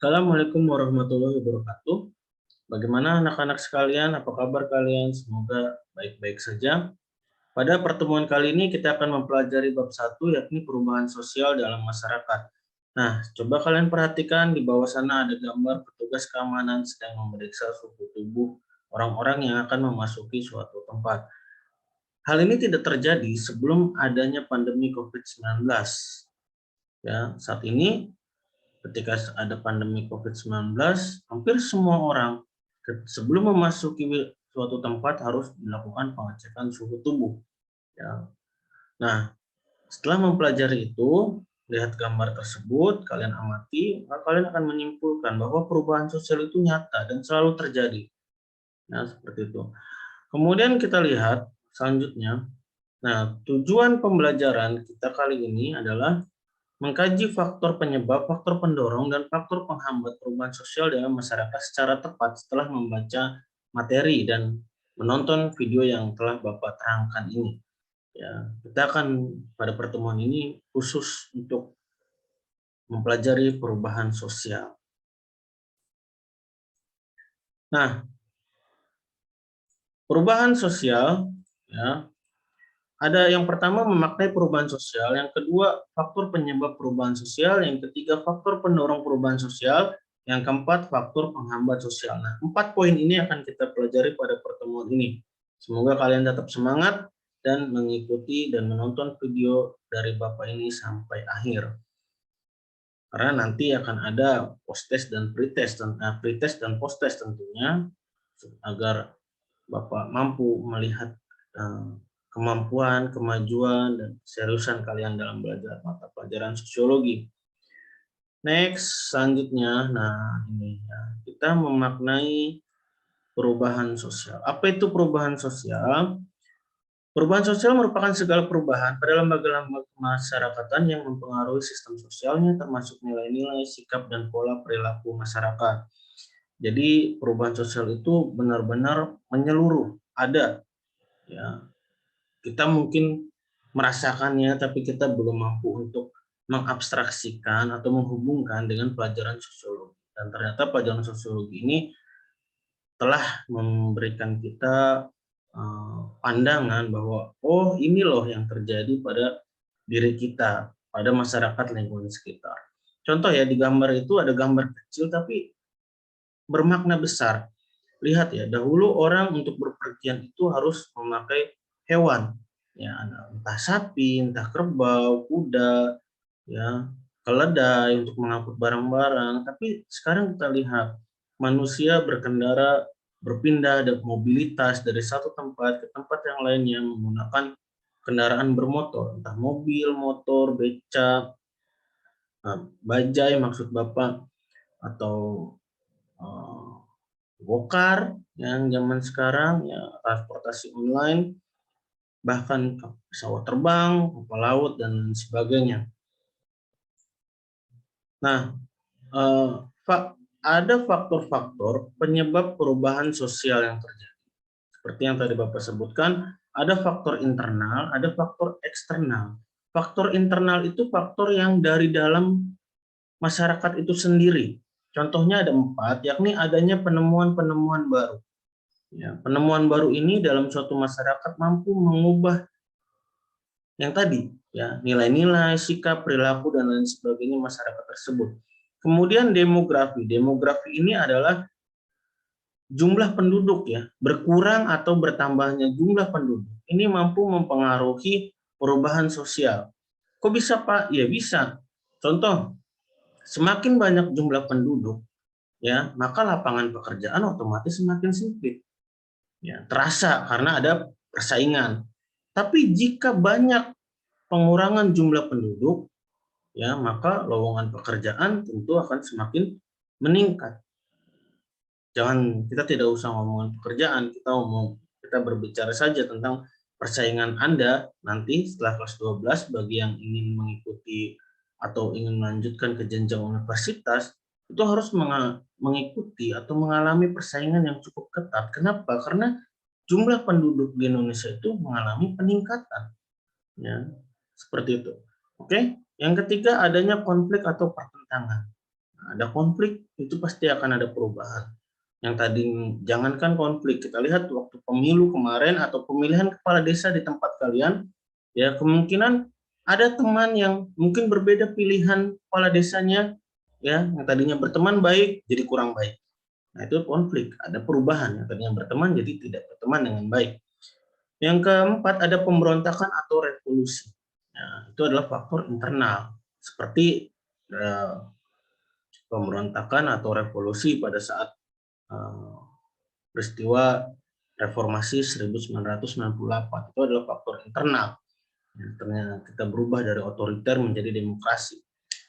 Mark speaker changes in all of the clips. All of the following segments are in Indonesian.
Speaker 1: Assalamualaikum warahmatullahi wabarakatuh. Bagaimana anak-anak sekalian? Apa kabar kalian? Semoga baik-baik saja. Pada pertemuan kali ini kita akan mempelajari bab 1 yakni perubahan sosial dalam masyarakat. Nah, coba kalian perhatikan di bawah sana ada gambar petugas keamanan sedang memeriksa suhu tubuh orang-orang yang akan memasuki suatu tempat. Hal ini tidak terjadi sebelum adanya pandemi COVID-19. Ya, saat ini ketika ada pandemi COVID-19, hampir semua orang sebelum memasuki suatu tempat harus dilakukan pengecekan suhu tubuh. Ya. Nah, setelah mempelajari itu, lihat gambar tersebut, kalian amati, maka kalian akan menyimpulkan bahwa perubahan sosial itu nyata dan selalu terjadi. Nah, seperti itu. Kemudian kita lihat selanjutnya. Nah, tujuan pembelajaran kita kali ini adalah mengkaji faktor penyebab, faktor pendorong, dan faktor penghambat perubahan sosial dalam masyarakat secara tepat setelah membaca materi dan menonton video yang telah Bapak terangkan ini. Ya, kita akan pada pertemuan ini khusus untuk mempelajari perubahan sosial. Nah, perubahan sosial ya, ada yang pertama memaknai perubahan sosial, yang kedua faktor penyebab perubahan sosial, yang ketiga faktor pendorong perubahan sosial, yang keempat faktor penghambat sosial. Nah, 4 poin ini akan kita pelajari pada pertemuan ini. Semoga kalian tetap semangat dan mengikuti dan menonton video dari Bapak ini sampai akhir. Karena nanti akan ada post-test dan pretest, pretest dan post-test tentunya, agar Bapak mampu melihat kemampuan, kemajuan, dan seriusan kalian dalam belajar mata pelajaran sosiologi. Next, selanjutnya, nah ini ya, kita memaknai perubahan sosial. Apa itu perubahan sosial? Perubahan sosial merupakan segala perubahan pada lembaga-lembaga kemasyarakatan yang mempengaruhi sistem sosialnya, termasuk nilai-nilai, sikap, dan pola perilaku masyarakat. Jadi perubahan sosial itu benar-benar menyeluruh, ada. Ya, kita mungkin merasakannya, tapi kita belum mampu untuk mengabstraksikan atau menghubungkan dengan pelajaran sosiologi. Dan ternyata pelajaran sosiologi ini telah memberikan kita pandangan bahwa oh ini loh yang terjadi pada diri kita, pada masyarakat lingkungan sekitar. Contoh ya, di gambar itu ada gambar kecil tapi bermakna besar. Lihat ya, dahulu orang untuk berpergian itu harus memakai hewan, ya entah sapi, entah kerbau, kuda, ya keledai untuk mengangkut barang-barang. Tapi sekarang kita lihat manusia berkendara, berpindah dan mobilitas dari satu tempat ke tempat yang lainnya menggunakan kendaraan bermotor, entah mobil, motor, beca, bajai maksud Bapak, atau gokar yang zaman sekarang, ya transportasi online, bahkan pesawat terbang, kapal laut, dan sebagainya. Nah, ada faktor-faktor penyebab perubahan sosial yang terjadi. Seperti yang tadi Bapak sebutkan, ada faktor internal, ada faktor eksternal. Faktor internal itu faktor yang dari dalam masyarakat itu sendiri. Contohnya ada 4, yakni adanya penemuan-penemuan baru. Ya, penemuan baru ini dalam suatu masyarakat mampu mengubah yang tadi, ya nilai-nilai, sikap, perilaku, dan lain sebagainya masyarakat tersebut. Kemudian demografi. Demografi ini adalah jumlah penduduk, ya, berkurang atau bertambahnya jumlah penduduk. Ini mampu mempengaruhi perubahan sosial. Kok bisa, Pak? Ya bisa. Contoh, semakin banyak jumlah penduduk, ya, maka lapangan pekerjaan otomatis semakin sempit. Ya, terasa karena ada persaingan. Tapi jika banyak pengurangan jumlah penduduk, ya maka lowongan pekerjaan tentu akan semakin meningkat. Kita tidak usah ngomongin pekerjaan, kita berbicara saja tentang persaingan Anda nanti setelah kelas 12 bagi yang ingin mengikuti atau ingin melanjutkan ke jenjang universitas, itu harus mengikuti atau mengalami persaingan yang cukup ketat. Kenapa? Karena jumlah penduduk di Indonesia itu mengalami peningkatan. Ya, seperti itu. Oke, yang ketiga adanya konflik atau pertentangan. Ada konflik, itu pasti akan ada perubahan. Yang tadi jangankan konflik, kita lihat waktu pemilu kemarin atau pemilihan kepala desa di tempat kalian, ya kemungkinan ada teman yang mungkin berbeda pilihan kepala desanya, ya yang tadinya berteman baik jadi kurang baik. Nah itu konflik, ada perubahan, yang tadinya berteman jadi tidak berteman dengan baik. Yang keempat ada pemberontakan atau revolusi. Nah, itu adalah faktor internal, seperti eh, pemberontakan atau revolusi pada saat eh, peristiwa reformasi 1998. Itu adalah faktor internal. Ternyata kita berubah dari otoriter menjadi demokrasi.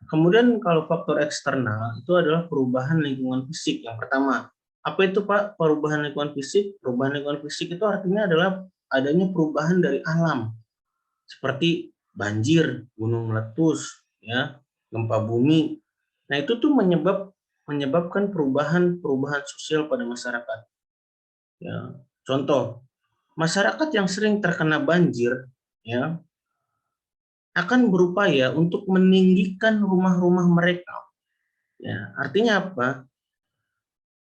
Speaker 1: Kemudian kalau faktor eksternal itu adalah perubahan lingkungan fisik. Yang pertama, apa itu Pak perubahan lingkungan fisik? Perubahan lingkungan fisik itu artinya adalah adanya perubahan dari alam, seperti banjir, gunung meletus, ya, gempa bumi. Nah itu tuh menyebabkan perubahan sosial pada masyarakat. Ya, contoh, masyarakat yang sering terkena banjir, ya, akan berupaya untuk meninggikan rumah-rumah mereka. Ya, artinya apa?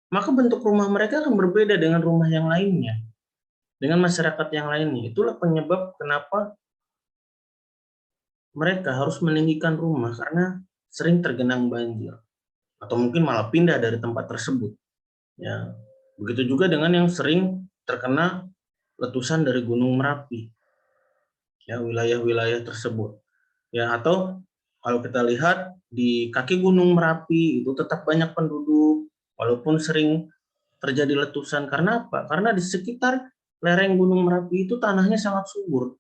Speaker 1: Maka bentuk rumah mereka akan berbeda dengan rumah yang lainnya, dengan masyarakat yang lainnya. Itulah penyebab kenapa mereka harus meninggikan rumah karena sering tergenang banjir atau mungkin malah pindah dari tempat tersebut. Ya, begitu juga dengan yang sering terkena letusan dari Gunung Merapi, ya wilayah-wilayah tersebut. Ya, atau kalau kita lihat di kaki Gunung Merapi itu tetap banyak penduduk walaupun sering terjadi letusan. Karena apa? Karena di sekitar lereng Gunung Merapi itu tanahnya sangat subur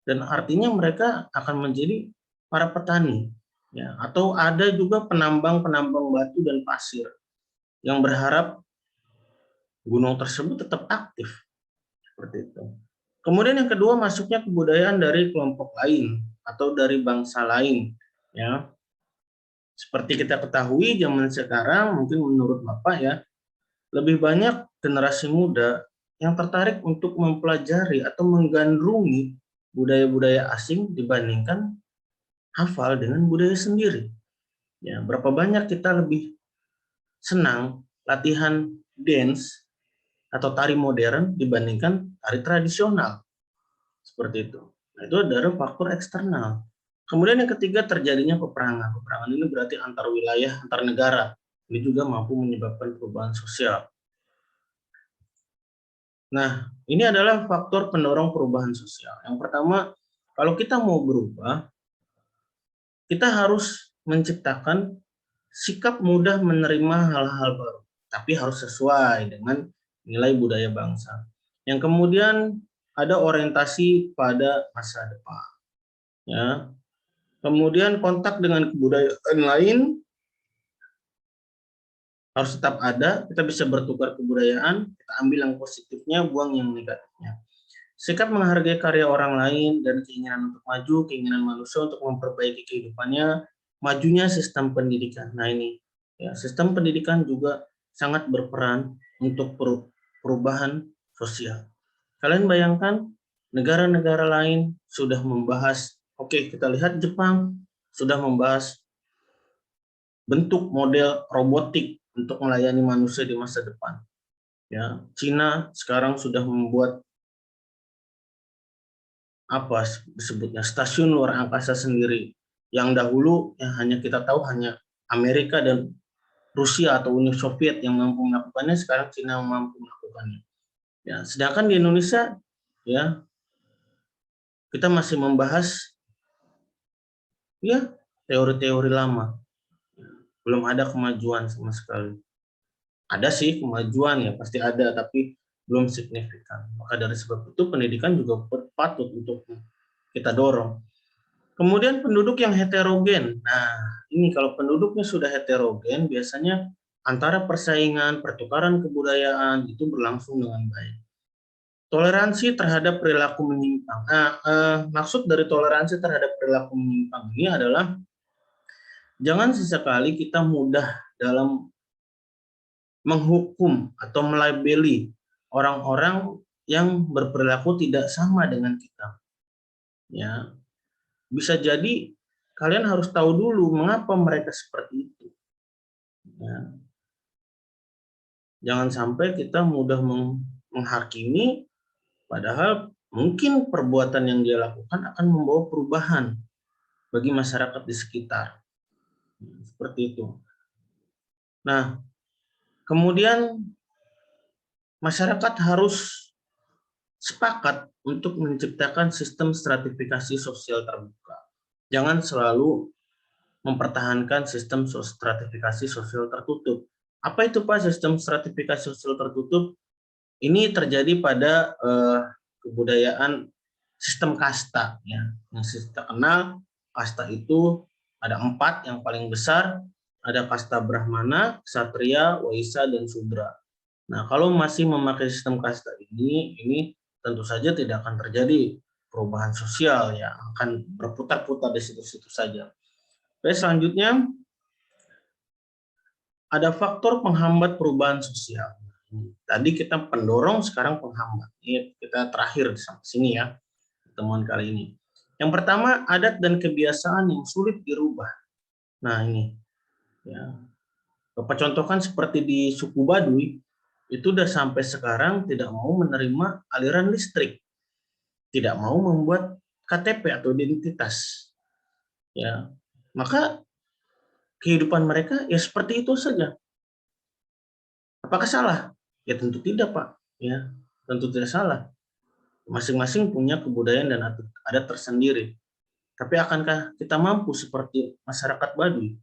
Speaker 1: dan artinya mereka akan menjadi para petani. Ya, atau ada juga penambang-penambang batu dan pasir yang berharap gunung tersebut tetap aktif seperti itu. Kemudian yang kedua masuknya kebudayaan dari kelompok lain atau dari bangsa lain, ya. Seperti kita ketahui zaman sekarang mungkin menurut Bapak ya, lebih banyak generasi muda yang tertarik untuk mempelajari atau menggandrungi budaya-budaya asing dibandingkan hafal dengan budaya sendiri. Ya, berapa banyak kita lebih senang latihan dance atau tari modern dibandingkan tari tradisional. Seperti itu. Nah, itu adalah faktor eksternal. Kemudian yang ketiga terjadinya peperangan. Peperangan ini berarti antar wilayah, antar negara. Ini juga mampu menyebabkan perubahan sosial. Nah, ini adalah faktor pendorong perubahan sosial. Yang pertama, kalau kita mau berubah, kita harus menciptakan sikap mudah menerima hal-hal baru, tapi harus sesuai dengan nilai budaya bangsa. Yang kemudian ada orientasi pada masa depan. Ya, kemudian kontak dengan kebudayaan lain harus tetap ada, kita bisa bertukar kebudayaan, kita ambil yang positifnya, buang yang negatifnya. Sikap menghargai karya orang lain dan keinginan untuk maju, keinginan manusia untuk memperbaiki kehidupannya, majunya sistem pendidikan. Nah ini, ya, sistem pendidikan juga sangat berperan untuk perubahan sosial. Kalian bayangkan negara-negara lain sudah membahas, oke, kita lihat Jepang sudah membahas bentuk model robotik untuk melayani manusia di masa depan. Ya, Cina sekarang sudah membuat apa disebutnya stasiun luar angkasa sendiri. Yang dahulu yang hanya kita tahu hanya Amerika dan Rusia atau Uni Soviet yang mampu melakukannya, sekarang Cina mampu melakukannya. Ya, sedangkan di Indonesia ya kita masih membahas ya teori-teori lama. Belum ada kemajuan sama sekali. Ada sih kemajuan ya pasti ada tapi belum signifikan. Maka dari sebab itu pendidikan juga patut untuk kita dorong. Kemudian penduduk yang heterogen. Nah, ini kalau penduduknya sudah heterogen biasanya antara persaingan, pertukaran kebudayaan itu berlangsung dengan baik. Toleransi terhadap perilaku menyimpang. Nah, maksud dari toleransi terhadap perilaku menyimpang ini adalah jangan sesekali kita mudah dalam menghukum atau melabeli orang-orang yang berperilaku tidak sama dengan kita. Ya, bisa jadi kalian harus tahu dulu mengapa mereka seperti itu. Ya. Jangan sampai kita mudah menghakimi, padahal mungkin perbuatan yang dia lakukan akan membawa perubahan bagi masyarakat di sekitar. Seperti itu. Nah, kemudian masyarakat harus sepakat untuk menciptakan sistem stratifikasi sosial terbuka. Jangan selalu mempertahankan sistem stratifikasi sosial tertutup. Apa itu Pak sistem stratifikasi sosial tertutup? Ini terjadi pada kebudayaan sistem kasta, ya. Yang kita kenal kasta itu ada 4 yang paling besar, ada kasta Brahmana, Ksatria, Waisya, dan Sudra. Nah, kalau masih memakai sistem kasta ini tentu saja tidak akan terjadi perubahan sosial, ya, akan berputar-putar di situ-situ saja. Oke, selanjutnya ada faktor penghambat perubahan sosial. Tadi kita pendorong, sekarang penghambat. Ini kita terakhir sampai sini ya, pertemuan kali ini. Yang pertama, adat dan kebiasaan yang sulit dirubah. Nah ini, ya, Bapak contohkan seperti di suku Baduy, itu udah sampai sekarang tidak mau menerima aliran listrik, tidak mau membuat KTP atau identitas. Ya, maka kehidupan mereka ya seperti itu saja. Apakah salah? Ya tentu tidak, Pak. Ya, tentu tidak salah. Masing-masing punya kebudayaan dan adat tersendiri. Tapi akankah kita mampu seperti masyarakat Baduy?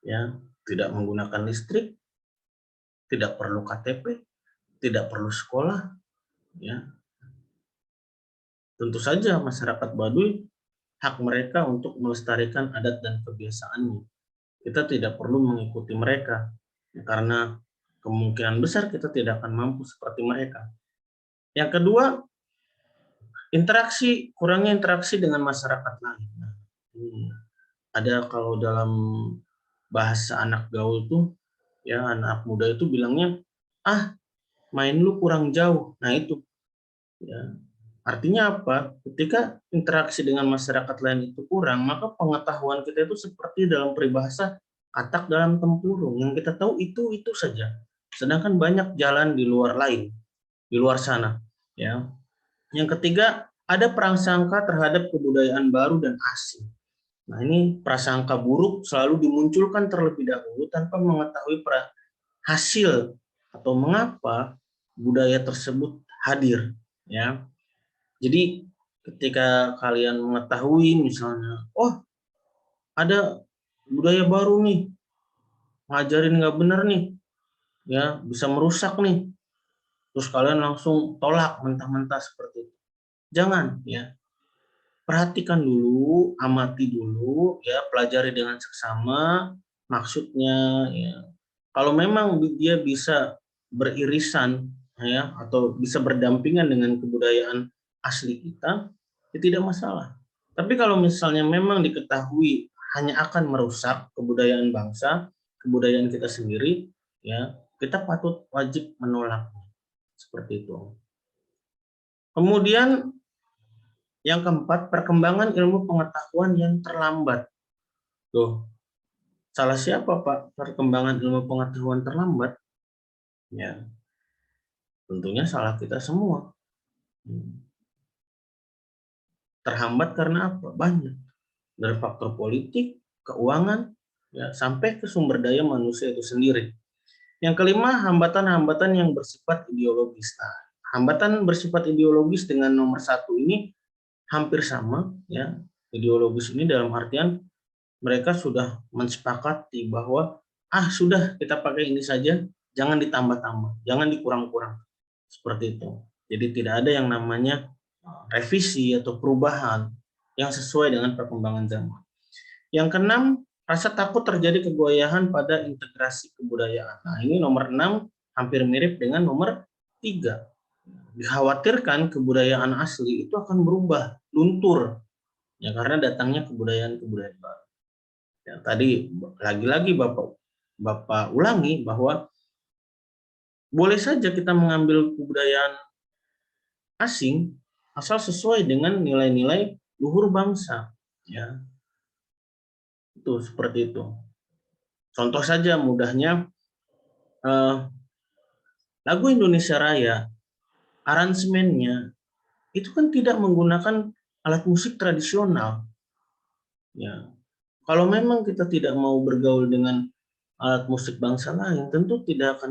Speaker 1: Ya, tidak menggunakan listrik, tidak perlu KTP, tidak perlu sekolah, ya. Tentu saja masyarakat Baduy hak mereka untuk melestarikan adat dan kebiasaannya. Kita tidak perlu mengikuti mereka, ya, karena kemungkinan besar kita tidak akan mampu seperti mereka. Yang kedua, kurangnya interaksi dengan masyarakat lain. Nah, ada kalau dalam bahasa anak gaul tuh, ya anak muda itu bilangnya, main lu kurang jauh. Nah itu, ya. Artinya apa? Ketika interaksi dengan masyarakat lain itu kurang, maka pengetahuan kita itu seperti dalam peribahasa katak dalam tempurung. Yang kita tahu itu saja. Sedangkan banyak jalan di luar sana. Ya. Yang ketiga, ada prasangka terhadap kebudayaan baru dan asing. Nah ini prasangka buruk selalu dimunculkan terlebih dahulu tanpa mengetahui hasil atau mengapa budaya tersebut hadir. Ya. Jadi ketika kalian mengetahui misalnya, oh ada budaya baru nih, ngajarin nggak bener nih, ya bisa merusak nih, terus kalian langsung tolak mentah-mentah seperti itu. Jangan, ya, perhatikan dulu, amati dulu, ya, pelajari dengan seksama maksudnya, ya. Kalau memang dia bisa beririsan, ya, atau bisa berdampingan dengan kebudayaan asli kita, ya tidak masalah. Tapi kalau misalnya memang diketahui hanya akan merusak kebudayaan bangsa, kebudayaan kita sendiri, ya, kita wajib menolaknya. Seperti itu. Kemudian yang keempat, perkembangan ilmu pengetahuan yang terlambat. Tuh, salah siapa Pak perkembangan ilmu pengetahuan terlambat? Ya, tentunya salah kita semua. Terhambat karena apa? Banyak. Dari faktor politik, keuangan, ya, sampai ke sumber daya manusia itu sendiri. Yang kelima, hambatan-hambatan yang bersifat ideologis. Nah, hambatan bersifat ideologis dengan nomor 1 ini hampir sama, ya. Ideologis ini dalam artian mereka sudah mensepakati bahwa sudah kita pakai ini saja, jangan ditambah-tambah, jangan dikurang-kurang. Seperti itu. Jadi tidak ada yang namanya revisi atau perubahan yang sesuai dengan perkembangan zaman. Yang keenam, rasa takut terjadi kegoyahan pada integrasi kebudayaan. Nah, ini nomor 6 hampir mirip dengan nomor 3. Dikhawatirkan kebudayaan asli itu akan berubah, luntur, ya, karena datangnya kebudayaan-kebudayaan baru. Ya, tadi lagi-lagi Bapak ulangi bahwa boleh saja kita mengambil kebudayaan asing asal sesuai dengan nilai-nilai luhur bangsa, ya. Itu seperti itu. Contoh saja mudahnya, lagu Indonesia Raya, aransemennya itu kan tidak menggunakan alat musik tradisional. Ya, kalau memang kita tidak mau bergaul dengan alat musik bangsa lain, tentu tidak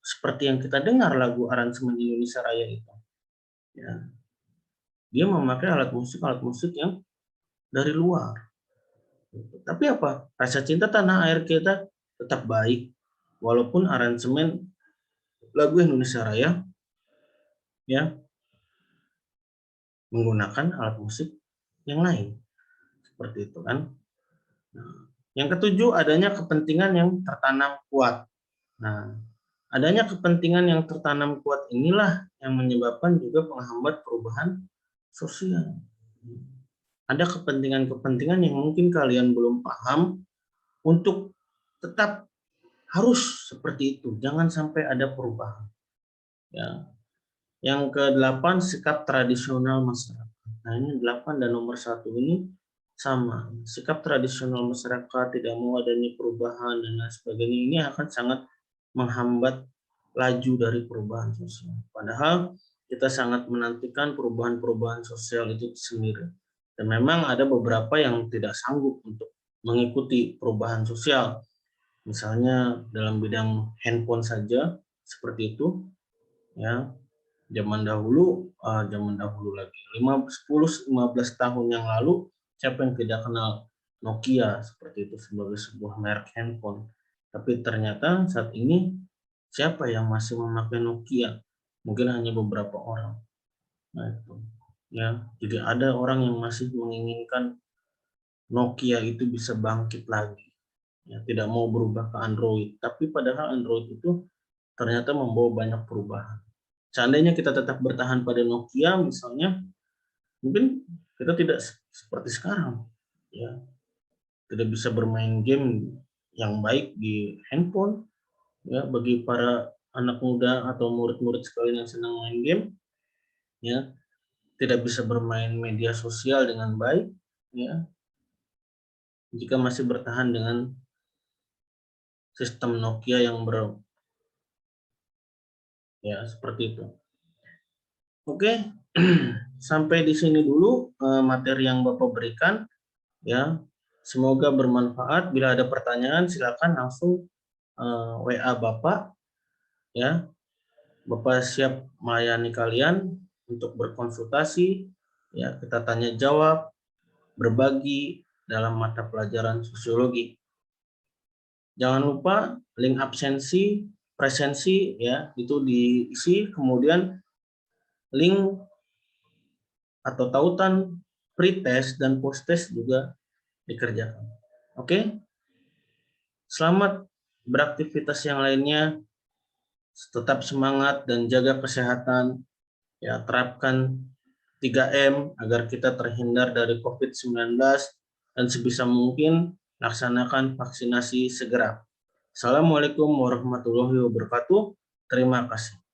Speaker 1: seperti yang kita dengar lagu aransemen Indonesia Raya itu. Ya, dia memakai alat musik yang dari luar. Tapi apa? Rasa cinta tanah air kita tetap baik, walaupun aransemen lagu Indonesia Raya ya menggunakan alat musik yang lain, seperti itu kan. Nah, yang ketujuh, adanya kepentingan yang tertanam kuat. Nah, adanya kepentingan yang tertanam kuat inilah yang menyebabkan juga penghambat perubahan sosial. Ada kepentingan-kepentingan yang mungkin kalian belum paham, untuk tetap harus seperti itu, jangan sampai ada perubahan. Ya. Yang ke-8, sikap tradisional masyarakat. Nah, ini 8 dan nomor 1 ini sama. Sikap tradisional masyarakat, tidak mau adanya perubahan dan lain sebagainya, ini akan sangat menghambat laju dari perubahan sosial. Padahal kita sangat menantikan perubahan-perubahan sosial itu sendiri. Dan memang ada beberapa yang tidak sanggup untuk mengikuti perubahan sosial. Misalnya dalam bidang handphone saja seperti itu, ya. Zaman dahulu lagi 10-15 tahun yang lalu, siapa yang tidak kenal Nokia seperti itu sebagai sebuah merek handphone. Tapi ternyata saat ini siapa yang masih memakai Nokia? Mungkin hanya beberapa orang. Nah, itu ya, jadi ada orang yang masih menginginkan Nokia itu bisa bangkit lagi, ya, tidak mau berubah ke Android, tapi padahal Android itu ternyata membawa banyak perubahan. Seandainya kita tetap bertahan pada Nokia misalnya, mungkin kita tidak seperti sekarang, ya, tidak bisa bermain game yang baik di handphone, ya, bagi para anak muda atau murid-murid sekalian yang senang main game, ya, tidak bisa bermain media sosial dengan baik, ya, jika masih bertahan dengan sistem Nokia yang ya seperti itu. Oke, sampai di sini dulu materi yang Bapak berikan, ya. Semoga bermanfaat. Bila ada pertanyaan silakan langsung WA Bapak, ya. Bapak siap melayani kalian untuk berkonsultasi, ya, kita tanya jawab, berbagi dalam mata pelajaran sosiologi. Jangan lupa link absensi, presensi, ya, itu diisi, kemudian link atau tautan pretest dan posttest juga dikerjakan. Oke? Selamat beraktivitas yang lainnya. Tetap semangat dan jaga kesehatan. Ya, terapkan 3M agar kita terhindar dari COVID-19 dan sebisa mungkin laksanakan vaksinasi segera. Assalamualaikum warahmatullahi wabarakatuh. Terima kasih.